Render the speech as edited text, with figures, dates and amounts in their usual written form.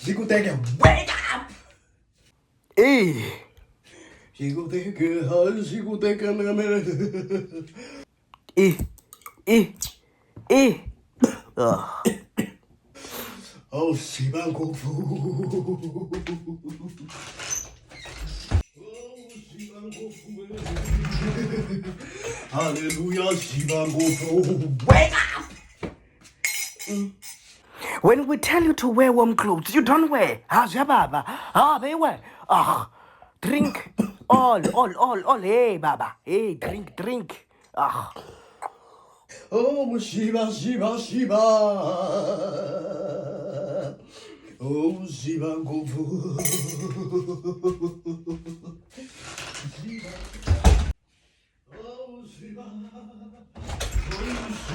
지구대게 wake up. 지구대게 한 지구대게 나면 어 시방 고프 할렐루야 시방 고프 wake up. When we tell you to wear warm clothes, you don't wear. Baba. They wear. Drink. All. Hey, Baba. Hey, drink. 오 시방 오 시방 고프